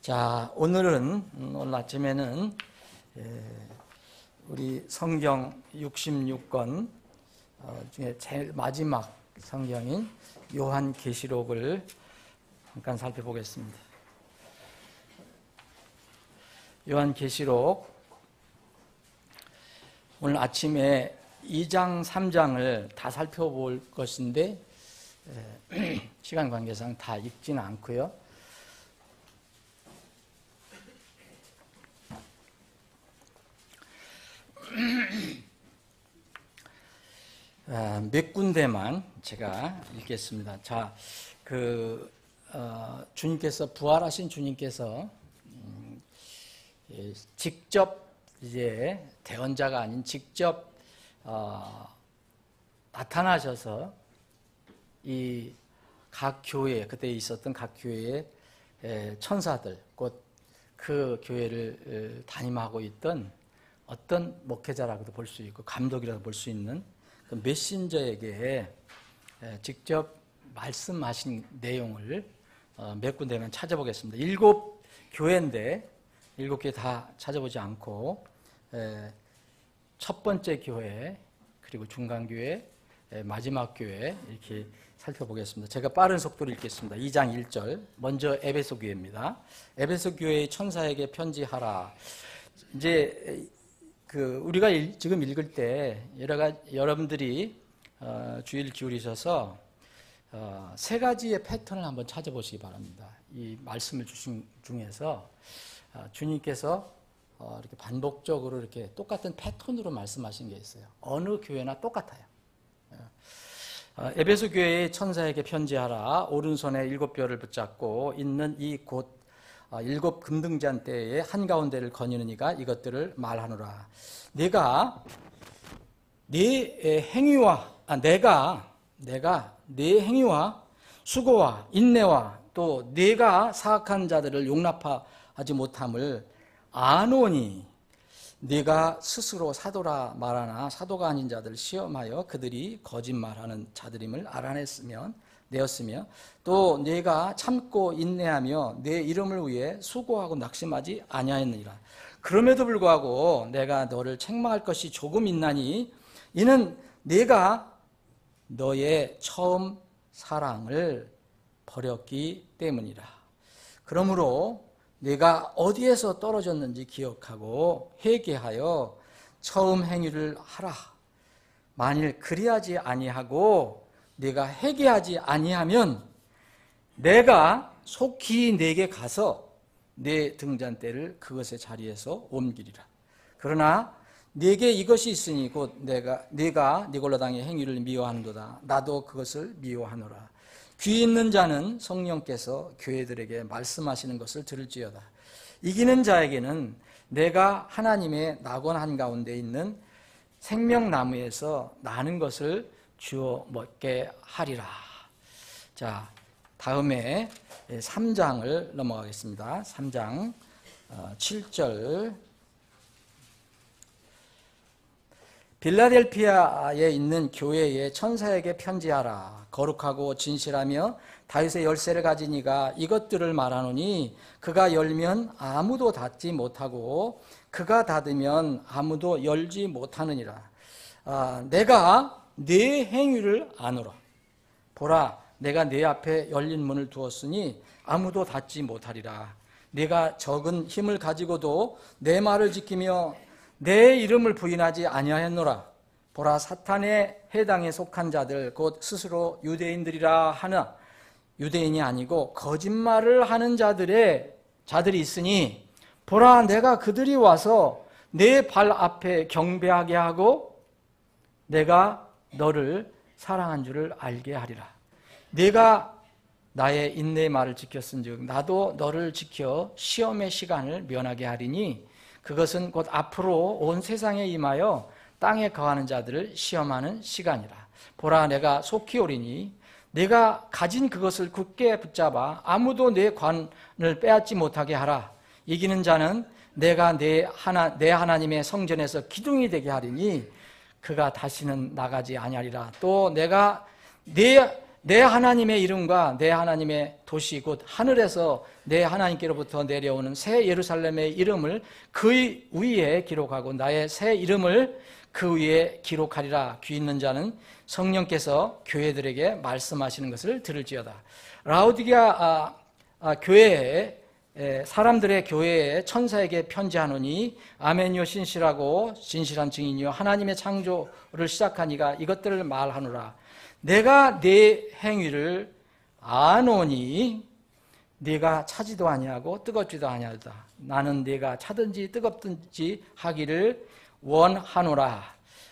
자, 오늘 아침에는 우리 성경 66권 중에 제일 마지막 성경인 요한계시록을 잠깐 살펴보겠습니다. 요한계시록 오늘 아침에 2장, 3장을 다 살펴볼 것인데 시간 관계상 다 읽지는 않고요. 몇 군데만 제가 읽겠습니다. 자, 주님께서 부활하신 주님께서 직접 이제 대언자가 아닌 직접 나타나셔서 이 각 교회 그때 있었던 각 교회의 천사들 곧 그 교회를 담임하고 있던 어떤 목회자라고도 볼 수 있고 감독이라도 볼 수 있는 그 메신저에게 직접 말씀하신 내용을 몇 군데만 찾아보겠습니다. 7교회인데 7개 다 찾아보지 않고 첫 번째 교회 그리고 중간교회 마지막 교회 이렇게 살펴보겠습니다. 제가 빠른 속도로 읽겠습니다. 2장 1절 먼저 에베소 교회입니다. 에베소 교회의 천사에게 편지하라. 이제 우리가 지금 읽을 때 여러분들이 주의를 기울이셔서 세 가지의 패턴을 한번 찾아보시기 바랍니다. 이 말씀을 주신 중에서 주님께서 이렇게 반복적으로 이렇게 똑같은 패턴으로 말씀하신 게 있어요. 어느 교회나 똑같아요. 에베소 교회의 천사에게 편지하라. 오른손에 7뼈를 붙잡고 있는 이 곧 7 금등잔대의 한가운데를 거니는 이가 이것들을 말하노라. 내가 네 행위와 내가 네 행위와 수고와 인내와 또 네가 사악한 자들을 용납하지 못함을 아노니 네가 스스로 사도라 말하나 사도가 아닌 자들 시험하여 그들이 거짓말하는 자들임을 내었으며 또 네가 참고 인내하며 내 이름을 위해 수고하고 낙심하지 아니하였느니라. 그럼에도 불구하고 내가 너를 책망할 것이 조금 있나니 이는 네가 너의 처음 사랑을 버렸기 때문이라. 그러므로 네가 어디에서 떨어졌는지 기억하고 회개하여 처음 행위를 하라. 만일 그리하지 아니하고 네가 회개하지 아니하면 내가 속히 네게 가서 네 등잔대를 그것의 자리에서 옮기리라. 그러나 네게 이것이 있으니 곧 네가 니골라당의 행위를 미워하는도다. 나도 그것을 미워하노라. 귀 있는 자는 성령께서 교회들에게 말씀하시는 것을 들을지어다. 이기는 자에게는 내가 하나님의 낙원 한가운데 있는 생명나무에서 나는 것을 주어 먹게 하리라. 자, 다음에 3장을 넘어가겠습니다. 3장 7절 빌라델피아에 있는 교회의 천사에게 편지하라. 거룩하고 진실하며 다윗의 열쇠를 가진 이가 이것들을 말하노니 그가 열면 아무도 닫지 못하고 그가 닫으면 아무도 열지 못하느니라. 내가 네 행위를 아노라. 보라, 내가 네 앞에 열린 문을 두었으니 아무도 닫지 못하리라. 네가 적은 힘을 가지고도 내 말을 지키며 내 이름을 부인하지 아니하였노라. 보라, 사탄의 해당에 속한 자들 곧 스스로 유대인들이라 하나 유대인이 아니고 거짓말을 하는 자들이 있으니 보라, 내가 그들이 와서 내 발 앞에 경배하게 하고 내가 너를 사랑한 줄을 알게 하리라. 네가 나의 인내의 말을 지켰은즉 나도 너를 지켜 시험의 시간을 면하게 하리니 그것은 곧 앞으로 온 세상에 임하여 땅에 거하는 자들을 시험하는 시간이라. 보라, 내가 속히 오리니 내가 가진 그것을 굳게 붙잡아 아무도 내 관을 빼앗지 못하게 하라. 이기는 자는 내가 내 하나님의 성전에서 기둥이 되게 하리니 그가 다시는 나가지 아니하리라. 또 내가 네 내 하나님의 이름과 내 하나님의 도시 곧 하늘에서 내 하나님께로부터 내려오는 새 예루살렘의 이름을 그 위에 기록하고 나의 새 이름을 그 위에 기록하리라. 귀 있는 자는 성령께서 교회들에게 말씀하시는 것을 들을지어다. 라오디게아 교회에 사람들의 교회에 천사에게 편지하노니 아멘이요 신실하고 진실한 증인이요 하나님의 창조를 시작한 이가 이것들을 말하노라. 내가 네 행위를 아노니 네가 차지도 아니하고 뜨겁지도 아니하다. 나는 네가 차든지 뜨겁든지 하기를 원하노라.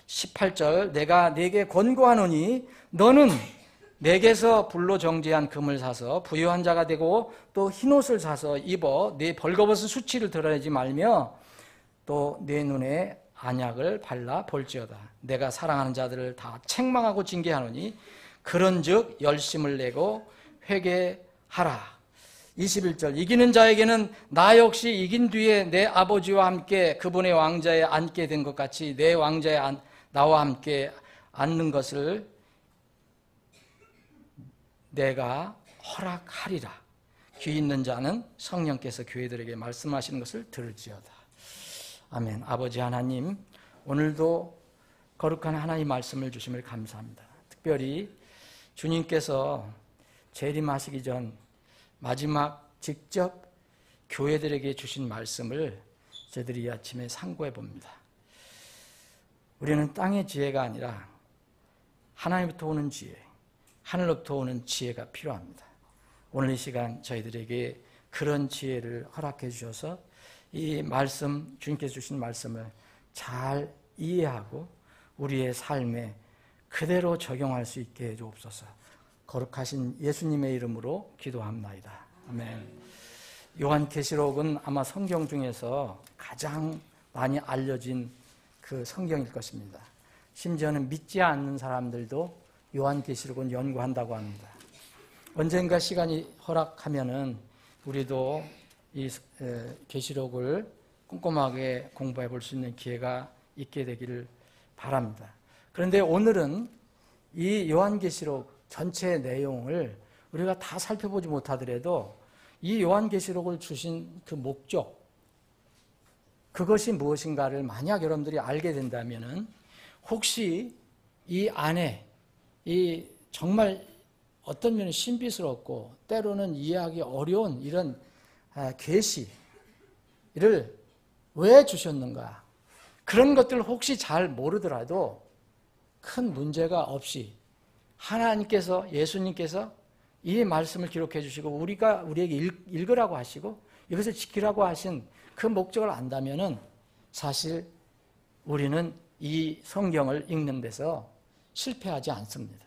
18절 내가 네게 권고하노니 너는 내게서 불로 정제한 금을 사서 부유한 자가 되고 또 흰옷을 사서 입어 네 벌거벗은 수치를 드러내지 말며 또 내 눈에 안약을 발라 볼지어다. 내가 사랑하는 자들을 다 책망하고 징계하노니 그런즉 열심을 내고 회개하라. 21절 이기는 자에게는 나 역시 이긴 뒤에 내 아버지와 함께 그분의 왕자에 앉게 된 것 같이 내 왕자에 나와 함께 앉는 것을 내가 허락하리라. 귀 있는 자는 성령께서 교회들에게 말씀하시는 것을 들을지어다. 아멘. 아버지 하나님, 오늘도 거룩한 하나님 말씀을 주심을 감사합니다. 특별히 주님께서 재림하시기 전 마지막 직접 교회들에게 주신 말씀을 저희들이 이 아침에 상고해 봅니다. 우리는 땅의 지혜가 아니라 하나님부터 오는 지혜, 하늘로부터 오는 지혜가 필요합니다. 오늘 이 시간 저희들에게 그런 지혜를 허락해 주셔서 이 말씀, 주님께서 주신 말씀을 잘 이해하고 우리의 삶에 그대로 적용할 수 있게 해 주옵소서. 거룩하신 예수님의 이름으로 기도합나이다. 아멘. 요한계시록은 아마 성경 중에서 가장 많이 알려진 그 성경일 것입니다. 심지어는 믿지 않는 사람들도 요한계시록은 연구한다고 합니다. 언젠가 시간이 허락하면은 우리도 이 계시록을 꼼꼼하게 공부해 볼 수 있는 기회가 있게 되기를 바랍니다. 그런데 오늘은 이 요한계시록 전체 내용을 우리가 다 살펴보지 못하더라도 이 요한계시록을 주신 그 목적, 그것이 무엇인가를 만약 여러분들이 알게 된다면은 혹시 이 안에 이 정말 어떤 면은 신비스럽고 때로는 이해하기 어려운 이런 계시를 왜 주셨는가, 그런 것들을 혹시 잘 모르더라도 큰 문제가 없이 하나님께서, 예수님께서 이 말씀을 기록해 주시고 우리에게 읽으라고 하시고 이것을 지키라고 하신 그 목적을 안다면은 사실 우리는 이 성경을 읽는 데서 실패하지 않습니다.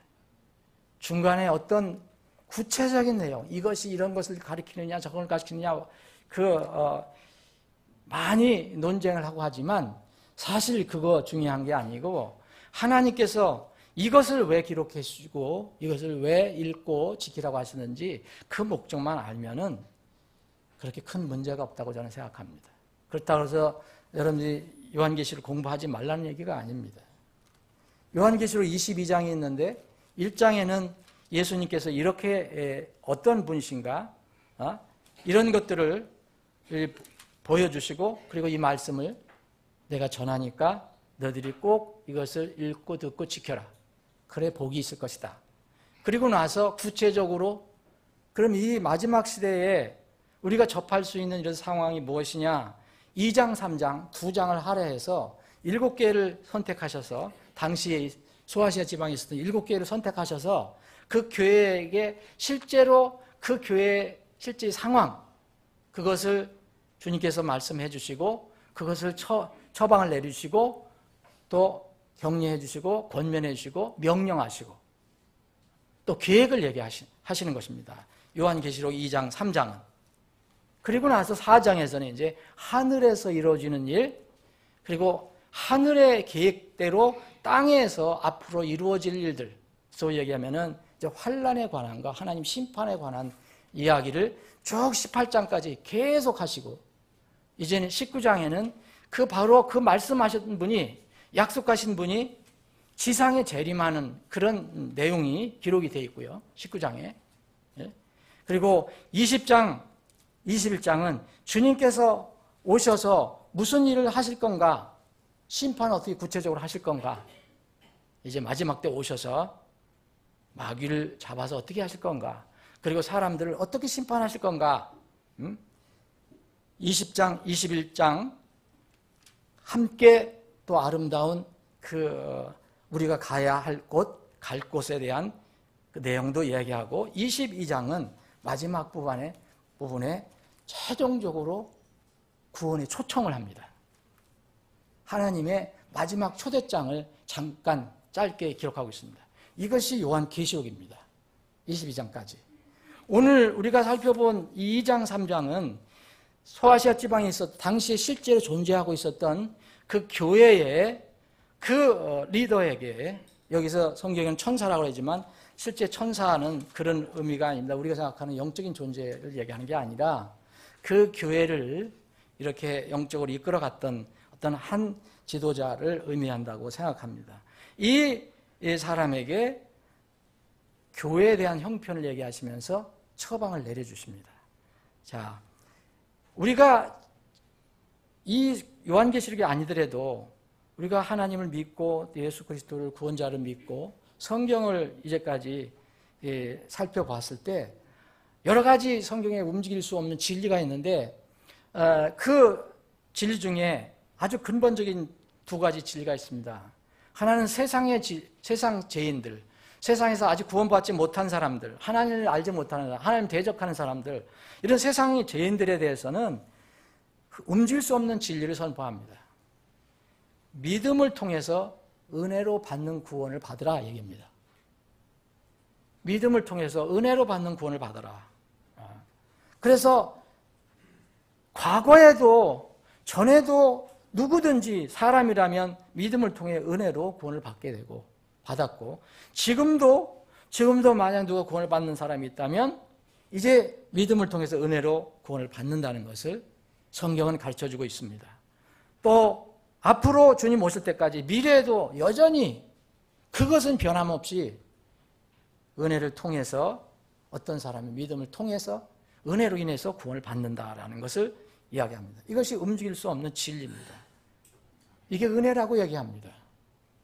중간에 어떤 구체적인 내용, 이것이 이런 것을 가리키느냐 저걸 가리키느냐 많이 논쟁을 하고 하지만 사실 그거 중요한 게 아니고 하나님께서 이것을 왜 기록해 주시고 이것을 왜 읽고 지키라고 하시는지 그 목적만 알면은 그렇게 큰 문제가 없다고 저는 생각합니다. 그렇다고 해서 여러분들이 요한계시록 공부하지 말라는 얘기가 아닙니다. 요한계시록 22장이 있는데 1장에는 예수님께서 이렇게 어떤 분이신가 이런 것들을 보여주시고 그리고 이 말씀을 내가 전하니까 너희들이 꼭 이것을 읽고 듣고 지켜라. 그래 복이 있을 것이다. 그리고 나서 구체적으로 그럼 이 마지막 시대에 우리가 접할 수 있는 이런 상황이 무엇이냐, 2장 3장 두 장을 할애해서 7개를 선택하셔서 당시에 소아시아 지방에 있었던 7개를 선택하셔서 그 교회에게 실제로 그 교회의 실제 상황, 그것을 주님께서 말씀해 주시고 그것을 처방을 내주시고 또 격려해 주시고 권면해 주시고 명령하시고 또 계획을 얘기하시는 것입니다. 요한계시록 2장 3장은. 그리고 나서 4장에서는 이제 하늘에서 이루어지는 일, 그리고 하늘의 계획대로 땅에서 앞으로 이루어질 일들, 소위 얘기하면은 이제 환란에 관한과 하나님 심판에 관한 이야기를 쭉 18장까지 계속 하시고 이제는 19장에는 바로 그 말씀하셨던 분이, 약속하신 분이 지상에 재림하는 그런 내용이 기록이 되어 있고요. 19장에. 그리고 20장, 21장은 주님께서 오셔서 무슨 일을 하실 건가? 심판 어떻게 구체적으로 하실 건가? 이제 마지막 때 오셔서 마귀를 잡아서 어떻게 하실 건가? 그리고 사람들을 어떻게 심판하실 건가? 20장, 21장 함께 또 아름다운 우리가 가야 할 곳, 갈 곳에 대한 그 내용도 이야기하고 22장은 마지막 부분에 최종적으로 구원에 초청을 합니다. 하나님의 마지막 초대장을 잠깐 짧게 기록하고 있습니다. 이것이 요한계시록입니다. 22장까지. 오늘 우리가 살펴본 2장, 3장은 소아시아 지방에 있었던 당시에 실제로 존재하고 있었던 그 교회의 그 리더에게, 여기서 성경에는 천사라고 하지만 실제 천사는 그런 의미가 아닙니다. 우리가 생각하는 영적인 존재를 얘기하는 게 아니라 그 교회를 이렇게 영적으로 이끌어갔던 어떤 한 지도자를 의미한다고 생각합니다. 이 사람에게 교회에 대한 형편을 얘기하시면서 처방을 내려주십니다. 자, 우리가 이 요한계시록이 아니더라도 우리가 하나님을 믿고 예수 그리스도를 구원자를 믿고 성경을 이제까지 살펴봤을 때 여러 가지 성경에 움직일 수 없는 진리가 있는데 그 진리 중에 아주 근본적인 두 가지 진리가 있습니다. 하나는 세상 죄인들, 세상에서 아직 구원받지 못한 사람들, 하나님을 알지 못하는 사람, 하나님 대적하는 사람들, 이런 세상의 죄인들에 대해서는 움직일 수 없는 진리를 선포합니다. 믿음을 통해서 은혜로 받는 구원을 받으라 얘기입니다. 믿음을 통해서 은혜로 받는 구원을 받아라. 그래서 과거에도 전에도 누구든지 사람이라면 믿음을 통해 은혜로 구원을 받게 되고 받았고, 지금도 만약 누가 구원을 받는 사람이 있다면 이제 믿음을 통해서 은혜로 구원을 받는다는 것을 성경은 가르쳐주고 있습니다. 또 앞으로 주님 오실 때까지 미래에도 여전히 그것은 변함없이 은혜를 통해서 어떤 사람이 믿음을 통해서 은혜로 인해서 구원을 받는다라는 것을 이야기합니다. 이것이 움직일 수 없는 진리입니다. 이게 은혜라고 얘기합니다.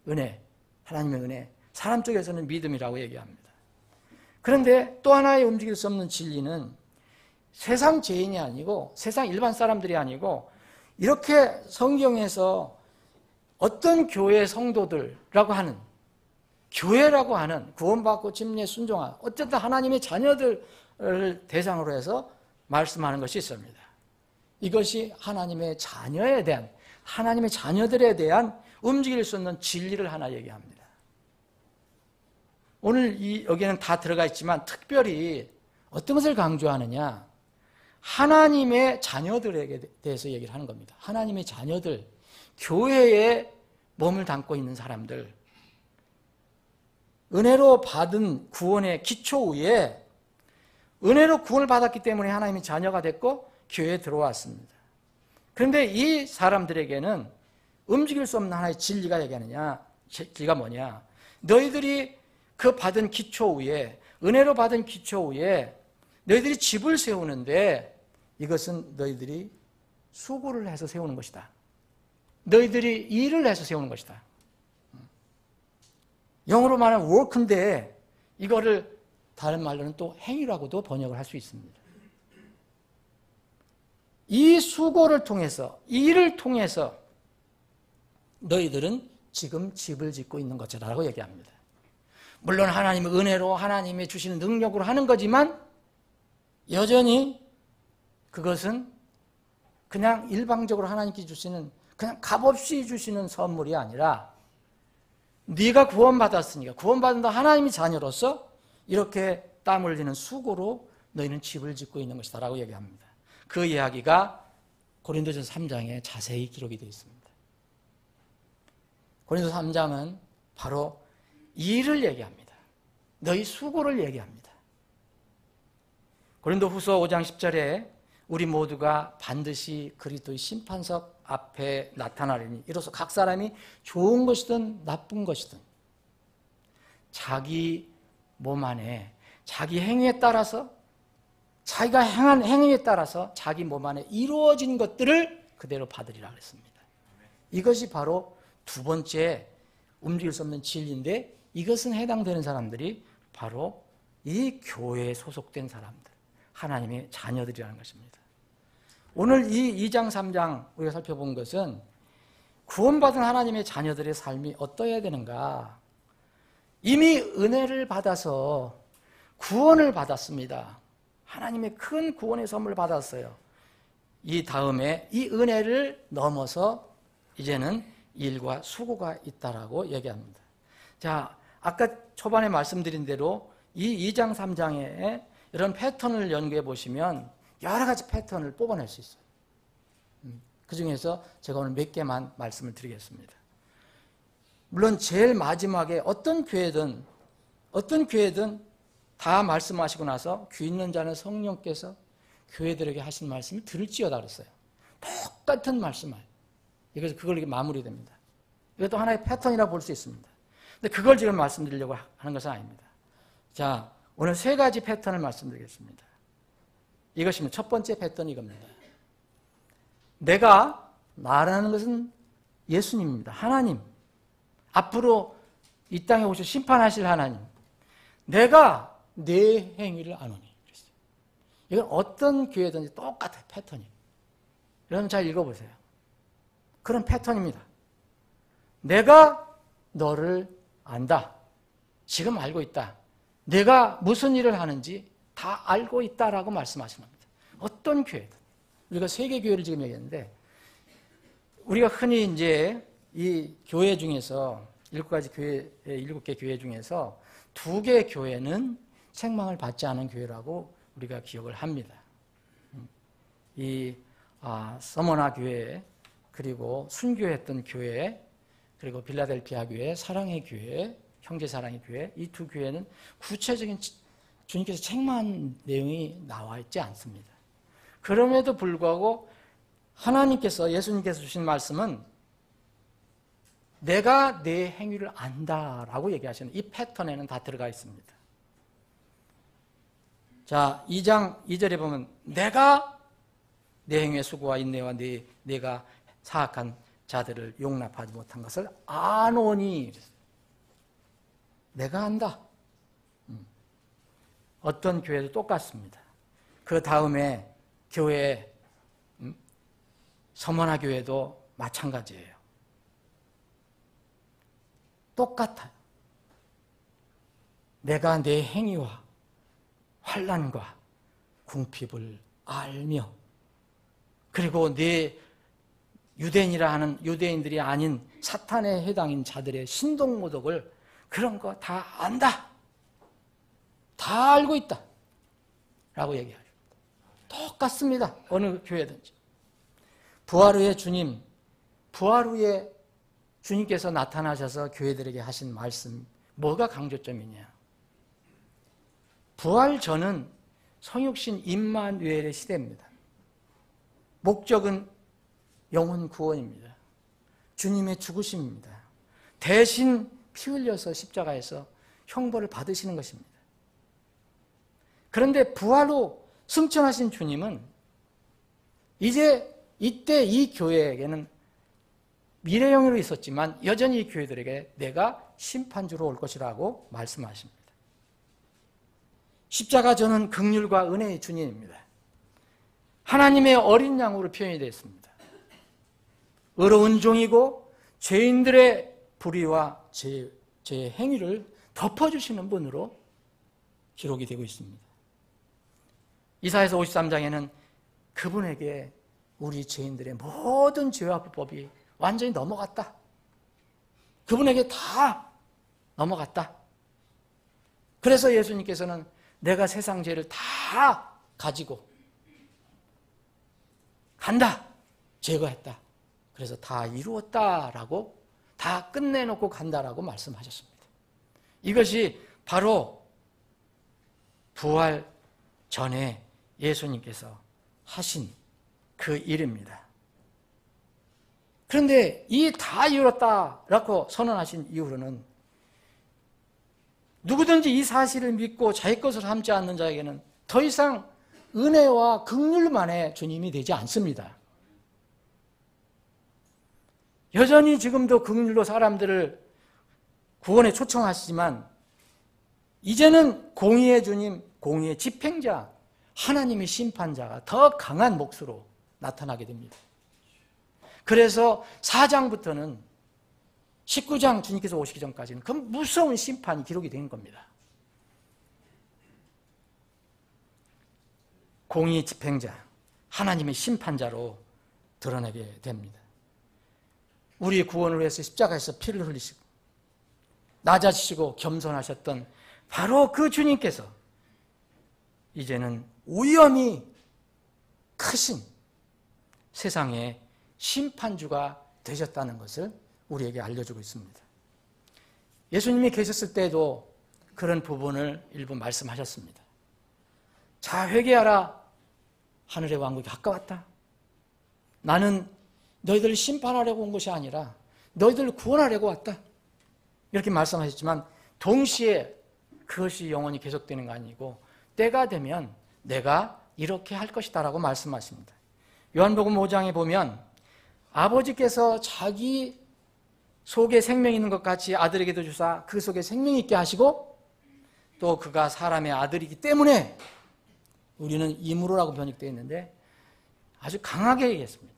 은혜, 하나님의 은혜. 사람 쪽에서는 믿음이라고 얘기합니다. 그런데 또 하나의 움직일 수 없는 진리는 세상 죄인이 아니고 세상 일반 사람들이 아니고 이렇게 성경에서 어떤 교회 성도들이라고 하는, 교회라고 하는 구원받고 침례 순종한 어쨌든 하나님의 자녀들을 대상으로 해서 말씀하는 것이 있습니다. 이것이 하나님의 자녀에 대한, 하나님의 자녀들에 대한 움직일 수 있는 진리를 하나 얘기합니다. 오늘 여기에는 다 들어가 있지만 특별히 어떤 것을 강조하느냐, 하나님의 자녀들에게 대해서 얘기를 하는 겁니다. 하나님의 자녀들, 교회에 몸을 담고 있는 사람들, 은혜로 받은 구원의 기초 위에 은혜로 구원을 받았기 때문에 하나님의 자녀가 됐고 교회에 들어왔습니다. 그런데 이 사람들에게는 움직일 수 없는 하나의 진리가 얘기하느냐, 진리가 뭐냐, 너희들이 그 받은 기초 위에, 은혜로 받은 기초 위에 너희들이 집을 세우는데 이것은 너희들이 수고를 해서 세우는 것이다. 너희들이 일을 해서 세우는 것이다. 영어로 말하면 work인데 이거를 다른 말로는 또 행위라고도 번역을 할 수 있습니다. 이 수고를 통해서, 이 일을 통해서 너희들은 지금 집을 짓고 있는 것이라고 얘기합니다. 물론 하나님의 은혜로 하나님이 주시는 능력으로 하는 거지만 여전히 그것은 그냥 일방적으로 하나님께 주시는, 그냥 값없이 주시는 선물이 아니라 네가 구원받았으니까, 구원받는다 하나님의 자녀로서 이렇게 땀 흘리는 수고로 너희는 집을 짓고 있는 것이다 라고 얘기합니다. 그 이야기가 고린도전서 3장에 자세히 기록이 되어 있습니다. 고린도서 3장은 바로 일을 얘기합니다. 너희 수고를 얘기합니다. 고린도후서 5장 10절에 우리 모두가 반드시 그리스도의 심판석 앞에 나타나리니 이로써 각 사람이 좋은 것이든 나쁜 것이든 자기 몸 안에 자기 행위에 따라서 자기가 행한 행위에 따라서 자기 몸 안에 이루어진 것들을 그대로 받으리라 그랬습니다. 이것이 바로 두 번째 움직일 수 없는 진리인데 이것은 해당되는 사람들이 바로 이 교회에 소속된 사람들, 하나님의 자녀들이라는 것입니다. 오늘 이 2장 3장 우리가 살펴본 것은 구원받은 하나님의 자녀들의 삶이 어떠해야 되는가? 이미 은혜를 받아서 구원을 받았습니다. 하나님의 큰 구원의 선물을 받았어요. 이 다음에 이 은혜를 넘어서 이제는 일과 수고가 있다라고 얘기합니다. 자, 아까 초반에 말씀드린 대로 이 2장 3장에 이런 패턴을 연구해 보시면 여러 가지 패턴을 뽑아낼 수 있어요. 그 중에서 제가 오늘 몇 개만 말씀을 드리겠습니다. 물론 제일 마지막에 어떤 교회든 다 말씀하시고 나서 귀 있는 자는 성령께서 교회들에게 하신 말씀을 들을지어다 그랬어요. 똑같은 말씀을. 그래서 그걸 이렇게 마무리됩니다. 이것도 하나의 패턴이라고 볼 수 있습니다. 근데 그걸 지금 말씀드리려고 하는 것은 아닙니다. 자, 오늘 세 가지 패턴을 말씀드리겠습니다. 이것이면 첫 번째 패턴이 이겁니다. 내가 말하는 것은 예수님입니다. 하나님. 앞으로 이 땅에 오셔 심판하실 하나님. 내가 내 행위를 아노니. 이건 어떤 교회든지 똑같아요. 패턴이. 여러분 잘 읽어보세요. 그런 패턴입니다. 내가 너를 안다. 지금 알고 있다. 내가 무슨 일을 하는지 다 알고 있다라고 말씀하시는 겁니다. 어떤 교회든. 우리가 세계 교회를 지금 얘기했는데 우리가 흔히 이제 이 교회 중에서 7개 교회 중에서 2개 교회는 책망을 받지 않은 교회라고 우리가 기억을 합니다. 이 서머나 교회, 그리고 순교했던 교회, 그리고 빌라델피아 교회, 사랑의 교회, 형제 사랑의 교회, 이 두 교회는 구체적인 주님께서 책망한 내용이 나와 있지 않습니다. 그럼에도 불구하고 하나님께서, 예수님께서 주신 말씀은 내가 내 행위를 안다라고 얘기하시는 이 패턴에는 다 들어가 있습니다. 자, 2장 2절에 보면 내가 내 행위의 수고와 인내와 내가 사악한 자들을 용납하지 못한 것을 아노니. 내가 안다. 어떤 교회도 똑같습니다. 그 다음에 교회, 서머나 교회도 마찬가지예요. 똑같아요. 내가 내 행위와 환난과 궁핍을 알며, 그리고 내 유대인이라 하는 유대인들이 아닌 사탄에 해당인 자들의 신동모독을 그런 거 다 안다. 다 알고 있다. 라고 얘기하죠. 똑같습니다. 어느 교회든지. 부활 후에 부활 후에 주님께서 나타나셔서 교회들에게 하신 말씀, 뭐가 강조점이냐? 부활 전은 성육신 임마누엘의 시대입니다. 목적은 영혼 구원입니다. 주님의 죽으심입니다. 대신 피 흘려서 십자가에서 형벌을 받으시는 것입니다. 그런데 부활 후 승천하신 주님은 이제 이때 이 교회에게는 미래형으로 있었지만 여전히 이 교회들에게 내가 심판주로 올 것이라고 말씀하십니다. 십자가 전은 긍휼과 은혜의 주님입니다. 하나님의 어린 양으로 표현이 되어 있습니다. 의로운 종이고 죄인들의 불의와 제 행위를 덮어주시는 분으로 기록이 되고 있습니다. 이사야서 53장에는 그분에게 우리 죄인들의 모든 죄와 불법이 완전히 넘어갔다. 그분에게 다 넘어갔다. 그래서 예수님께서는 내가 세상 죄를 다 가지고 간다. 제거했다. 그래서 다 이루었다라고, 다 끝내놓고 간다라고 말씀하셨습니다. 이것이 바로 부활 전에 예수님께서 하신 그 일입니다. 그런데 이 다 이루었다라고 선언하신 이후로는 누구든지 이 사실을 믿고 자기 것을 삼지 않는 자에게는 더 이상 은혜와 긍휼만의 주님이 되지 않습니다. 여전히 지금도 긍휼로 사람들을 구원에 초청하시지만 이제는 공의의 주님, 공의의 집행자, 하나님의 심판자가 더 강한 몫으로 나타나게 됩니다. 그래서 4장부터는 19장 주님께서 오시기 전까지는 그 무서운 심판이 기록이 된 겁니다. 공의의 집행자, 하나님의 심판자로 드러나게 됩니다. 우리의 구원을 위해서 십자가에서 피를 흘리시고 낮아지시고 겸손하셨던 바로 그 주님께서 이제는 오염이 크신 세상의 심판주가 되셨다는 것을 우리에게 알려주고 있습니다. 예수님이 계셨을 때도 그런 부분을 일부 말씀하셨습니다. 자, 회개하라. 하늘의 왕국이 가까웠다. 나는 너희들을 심판하려고 온 것이 아니라 너희들을 구원하려고 왔다. 이렇게 말씀하셨지만 동시에 그것이 영원히 계속되는 거 아니고 때가 되면 내가 이렇게 할 것이다 라고 말씀하십니다. 요한복음 5장에 보면 아버지께서 자기 속에 생명이 있는 것 같이 아들에게도 주사 그 속에 생명이 있게 하시고 또 그가 사람의 아들이기 때문에 우리는 이무로라고 번역되어 있는데 아주 강하게 얘기했습니다.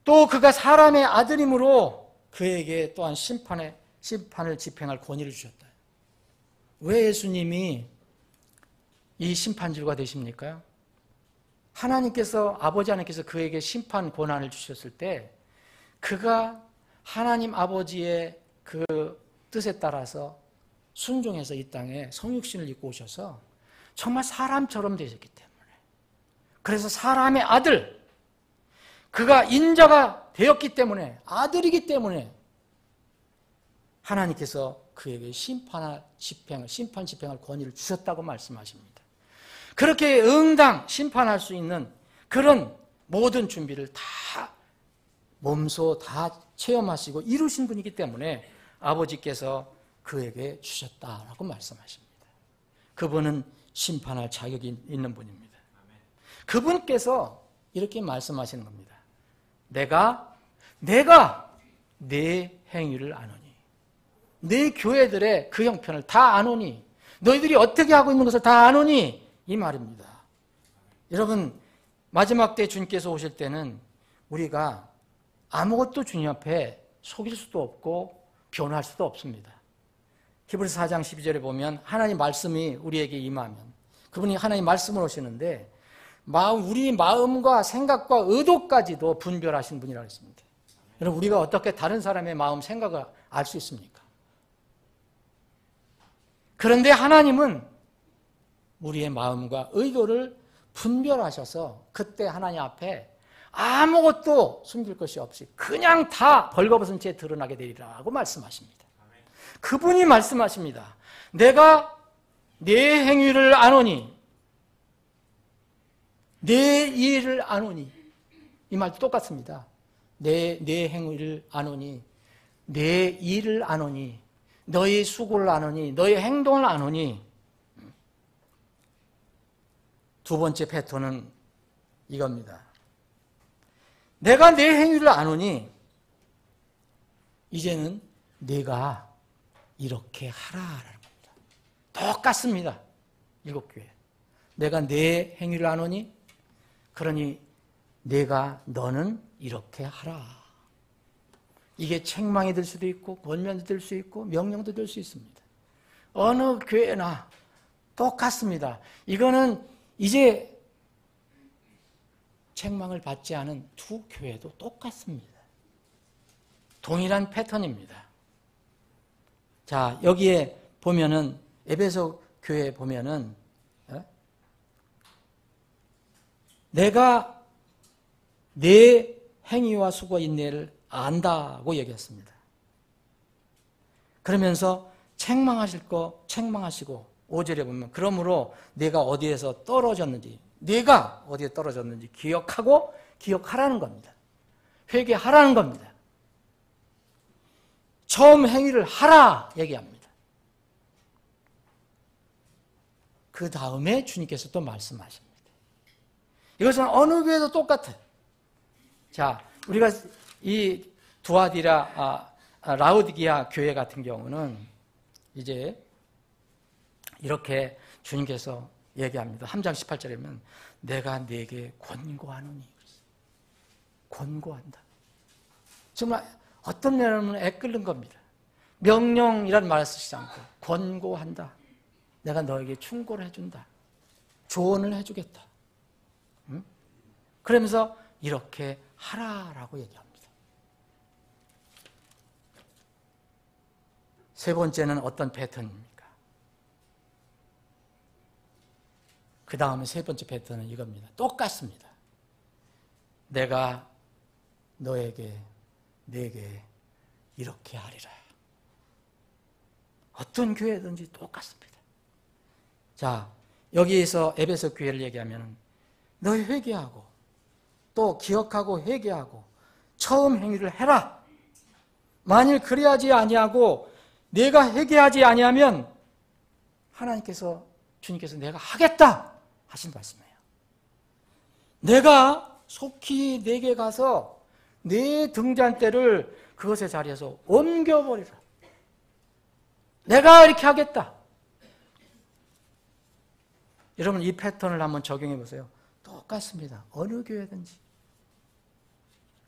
또 그가 사람의 아들이므로 그에게 또한 심판을 집행할 권위를 주셨다. 왜 예수님이 이 심판주가 되십니까? 하나님께서, 아버지 하나님께서 그에게 심판 권한을 주셨을 때 그가 하나님 아버지의 그 뜻에 따라서 순종해서 이 땅에 성육신을 입고 오셔서 정말 사람처럼 되셨기 때문에, 그래서 사람의 아들, 그가 인자가 되었기 때문에, 아들이기 때문에 하나님께서 그에게 심판 집행할 권위를 주셨다고 말씀하십니다. 그렇게 응당 심판할 수 있는 그런 모든 준비를 다 몸소 다 체험하시고 이루신 분이기 때문에 아버지께서 그에게 주셨다라고 말씀하십니다. 그분은 심판할 자격이 있는 분입니다. 그분께서 이렇게 말씀하시는 겁니다. 내가 내 행위를 아노니, 내 교회들의 그 형편을 다 아노니, 너희들이 어떻게 하고 있는 것을 다 아노니, 이 말입니다. 여러분, 마지막 때 주님께서 오실 때는 우리가 아무것도 주님 앞에 속일 수도 없고 변할 수도 없습니다. 히브리서 4장 12절에 보면 하나님 말씀이 우리에게 임하면, 그분이 하나님 말씀을 오시는데 우리 마음과 생각과 의도까지도 분별하신 분이라고 했습니다. 여러분, 우리가 어떻게 다른 사람의 마음, 생각을 알 수 있습니까? 그런데 하나님은 우리의 마음과 의도를 분별하셔서 그때 하나님 앞에 아무것도 숨길 것이 없이 그냥 다 벌거벗은 채 드러나게 되리라고 말씀하십니다. 그분이 말씀하십니다. 내가 내 행위를 아노니, 내 일을 아노니, 이 말도 똑같습니다. 내 행위를 아노니, 내 일을 아노니, 너의 수고를 아노니, 너의 행동을 아노니. 두 번째 패턴은 이겁니다. 내가 내 행위를 아노니 이제는 내가 이렇게 하라라는 겁니다. 똑같습니다. 일곱 교회. 내가 내 행위를 아노니, 그러니 너는 이렇게 하라. 이게 책망이 될 수도 있고 권면도 될 수 있고 명령도 될 수 있습니다. 어느 교회나 똑같습니다. 이거는 이제 책망을 받지 않은 두 교회도 똑같습니다. 동일한 패턴입니다. 자, 여기에 보면은 에베소 교회에 보면은 내가 내 행위와 수고 인내를 안다고 얘기했습니다. 그러면서 책망하실 거 책망하시고 5절에 보면 그러므로 내가 어디에서 떨어졌는지, 내가 어디에 떨어졌는지 기억하고 기억하라는 겁니다. 회개하라는 겁니다. 처음 행위를 하라 얘기합니다. 그 다음에 주님께서 또 말씀하십니다. 이것은 어느 교회도 똑같아요. 자, 우리가 이 라오디게아 교회 같은 경우는 이제 이렇게 주님께서 얘기합니다. 3장 18절에 보면 내가 네게 권고하노니, 권고한다. 정말 어떤 면에는 애끓는 겁니다. 명령이라는 말을 쓰지 않고 권고한다. 내가 너에게 충고를 해준다. 조언을 해주겠다. 응? 그러면서 이렇게 하라라고 얘기합니다. 세 번째는 어떤 패턴입니까? 그 다음에 세 번째 패턴은 이겁니다. 똑같습니다. 내가 너에게, 네게 이렇게 하리라. 어떤 교회든지 똑같습니다. 자, 여기에서 에베소 교회를 얘기하면 너희 회개하고 또 기억하고 회개하고 처음 행위를 해라. 만일 그래야지 아니하고 내가 회개하지 아니하면 하나님께서, 주님께서 내가 하겠다 하신 말씀이에요. 내가 속히 내게 가서 내 등잔대를 그것의 자리에서 옮겨버리라. 내가 이렇게 하겠다. 여러분 이 패턴을 한번 적용해 보세요. 똑같습니다. 어느 교회든지.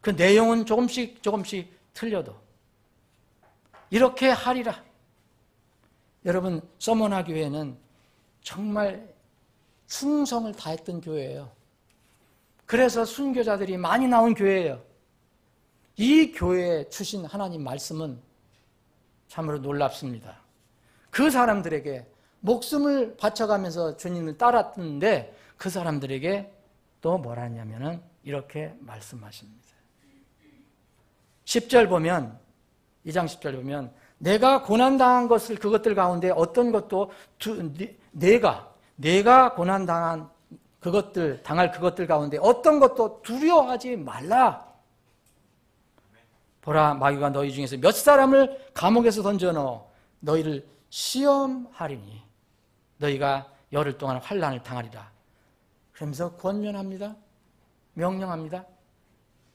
그 내용은 조금씩 틀려도 이렇게 하리라. 여러분 서머나 교회는 정말 충성을 다했던 교회예요. 그래서 순교자들이 많이 나온 교회예요. 이 교회에 주신 하나님 말씀은 참으로 놀랍습니다. 그 사람들에게 목숨을 바쳐가면서 주님을 따랐는데 그 사람들에게 또 뭐라 하냐면은 이렇게 말씀하십니다. 10절 보면, 2장 10절 보면 내가 고난당한 것을 그것들 가운데 어떤 것도 내가 고난당한 당할 그것들 가운데 어떤 것도 두려워하지 말라. 보라, 마귀가 너희 중에서 몇 사람을 감옥에서 던져넣어 너희를 시험하리니 너희가 열흘 동안 환난을 당하리라. 그러면서 권면합니다. 명령합니다.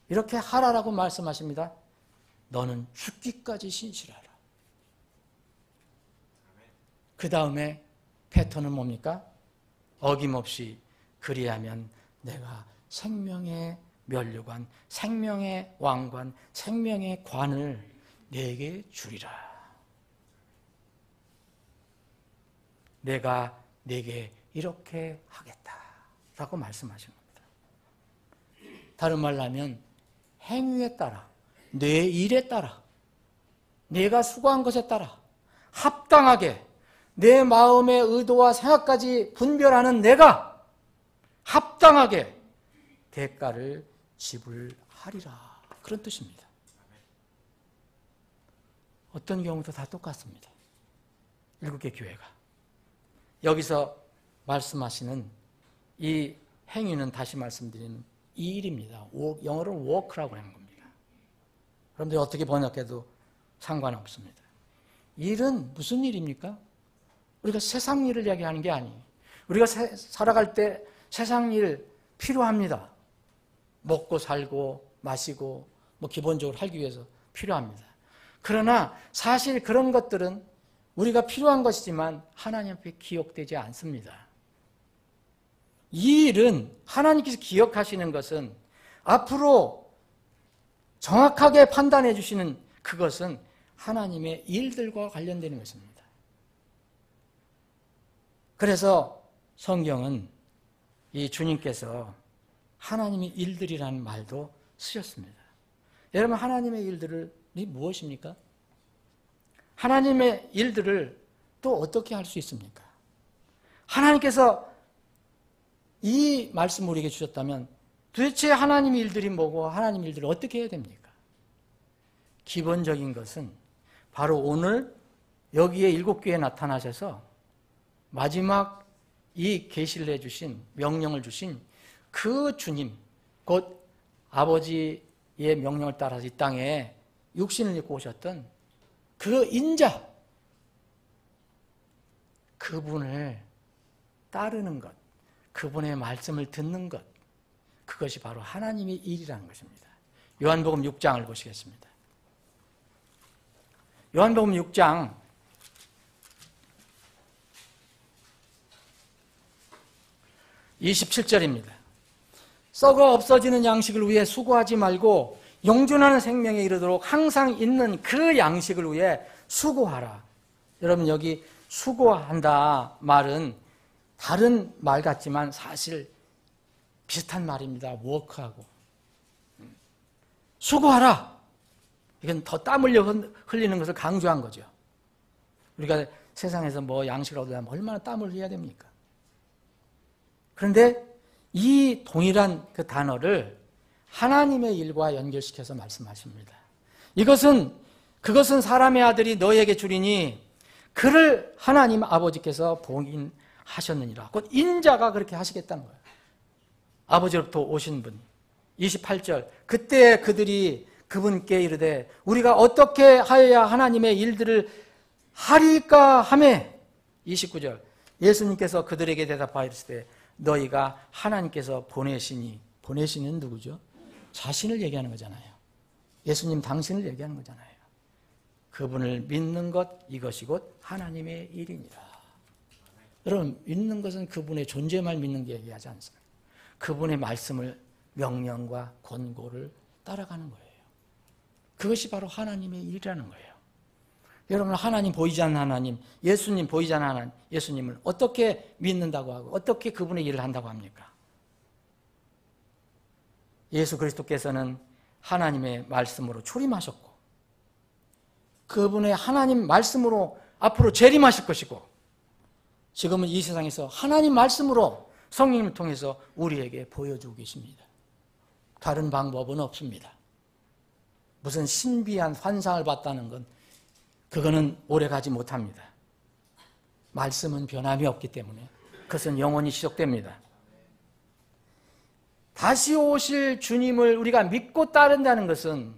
이렇게 하라라고 말씀하십니다. 너는 죽기까지 신실하라. 그 다음에 패턴은 뭡니까? 어김없이 그리하면 내가 생명의 면류관, 생명의 왕관, 생명의 관을 네게 주리라. 내가 네게 이렇게 하겠다 라고 말씀하신 겁니다. 다른 말로 하면 행위에 따라, 내 일에 따라, 내가 수고한 것에 따라 합당하게 내 마음의 의도와 생각까지 분별하는 내가 합당하게 대가를 지불하리라. 그런 뜻입니다. 어떤 경우도 다 똑같습니다. 7개 교회가. 여기서 말씀하시는 이 행위는 다시 말씀드리는 이 일입니다. 영어로는 work라고 하는 겁니다. 여러분들이 어떻게 번역해도 상관없습니다. 일은 무슨 일입니까? 우리가 세상 일을 이야기하는 게 아니에요. 우리가 살아갈 때 세상 일 필요합니다. 먹고 살고 마시고 기본적으로 살기 위해서 필요합니다. 그러나 사실 그런 것들은 우리가 필요한 것이지만 하나님 앞에 기억되지 않습니다. 이 일은 하나님께서 기억하시는 것은 앞으로 정확하게 판단해 주시는 그것은 하나님의 일들과 관련되는 것입니다. 그래서 성경은 이 주님께서 하나님의 일들이라는 말도 쓰셨습니다. 여러분 하나님의 일들이 무엇입니까? 하나님의 일들을 또 어떻게 할 수 있습니까? 하나님께서 이 말씀을 우리에게 주셨다면 도대체 하나님의 일들이 뭐고 하나님의 일들을 어떻게 해야 됩니까? 기본적인 것은 바로 오늘 여기에 7교회에 나타나셔서 마지막 이 계시를 해주신, 명령을 주신 그 주님, 곧 아버지의 명령을 따라서 이 땅에 육신을 입고 오셨던 그 인자, 그분을 따르는 것, 그분의 말씀을 듣는 것, 그것이 바로 하나님의 일이라는 것입니다. 요한복음 6장을 보시겠습니다. 요한복음 6장 27절입니다. 썩어 없어지는 양식을 위해 수고하지 말고 영존하는 생명에 이르도록 항상 있는 그 양식을 위해 수고하라. 여러분, 여기 수고한다 말은 다른 말 같지만 사실 비슷한 말입니다. 워크하고. 수고하라. 이건 더 땀 흘리는 것을 강조한 거죠. 우리가 세상에서 뭐 양식을 얻으려면 얼마나 땀을 흘려야 됩니까? 그런데 이 동일한 그 단어를 하나님의 일과 연결시켜서 말씀하십니다. 그것은 사람의 아들이 너에게 주리니 그를 하나님 아버지께서 봉인하셨느니라. 곧 인자가 그렇게 하시겠다는 거예요. 아버지로부터 오신 분. 28절. 그때 그들이 그분께 이르되 우리가 어떻게 하여야 하나님의 일들을 하리까 하매. 29절. 예수님께서 그들에게 대답하여 이르시되 너희가 하나님께서 보내시는 누구죠? 자신을 얘기하는 거잖아요. 예수님 당신을 얘기하는 거잖아요. 그분을 믿는 것, 이것이 곧 하나님의 일이니라. 여러분, 믿는 것은 그분의 존재만 믿는 게 얘기하지 않습니다. 그분의 말씀을, 명령과 권고를 따라가는 거예요. 그것이 바로 하나님의 일이라는 거예요. 여러분, 하나님 보이지 않는 하나님, 예수님 보이지 않는 하나님, 예수님을 어떻게 믿는다고 하고 어떻게 그분의 일을 한다고 합니까? 예수 그리스도께서는 하나님의 말씀으로 초림하셨고 그분의 하나님 말씀으로 앞으로 재림하실 것이고 지금은 이 세상에서 하나님 말씀으로 성령님을 통해서 우리에게 보여주고 계십니다. 다른 방법은 없습니다. 무슨 신비한 환상을 봤다는 건 그거는 오래가지 못합니다. 말씀은 변함이 없기 때문에 그것은 영원히 지속됩니다. 다시 오실 주님을 우리가 믿고 따른다는 것은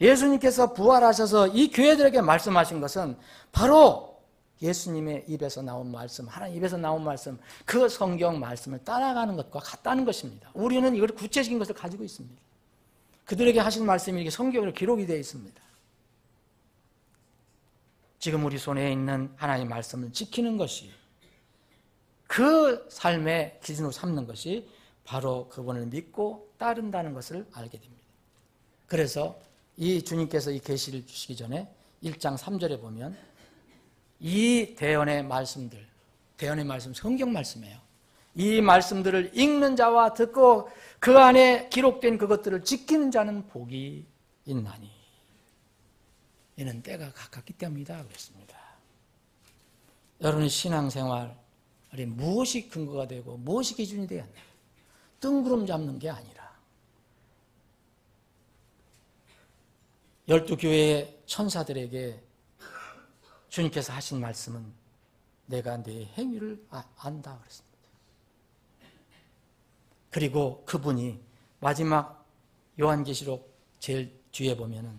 예수님께서 부활하셔서 이 교회들에게 말씀하신 것은 바로 예수님의 입에서 나온 말씀, 하나님 입에서 나온 말씀, 그 성경 말씀을 따라가는 것과 같다는 것입니다. 우리는 이걸 구체적인 것을 가지고 있습니다. 그들에게 하신 말씀이 이렇게 성경으로 기록이 되어 있습니다. 지금 우리 손에 있는 하나님의 말씀을 지키는 것이 그 삶의 기준으로 삼는 것이 바로 그분을 믿고 따른다는 것을 알게 됩니다. 그래서 이 주님께서 이 계시를 주시기 전에 1장 3절에 보면 이 대언의 말씀들, 대언의 말씀 성경 말씀이에요. 이 말씀들을 읽는 자와 듣고 그 안에 기록된 그것들을 지키는 자는 복이 있나니 이는 때가 가깝기 때문이다 그랬습니다. 여러분의 신앙생활에 무엇이 근거가 되고 무엇이 기준이 되었나? 뜬구름 잡는 게 아니라 12교회의 천사들에게 주님께서 하신 말씀은 내가 네 행위를 안다 그랬습니다. 그리고 그분이 마지막 요한계시록 제일 뒤에 보면은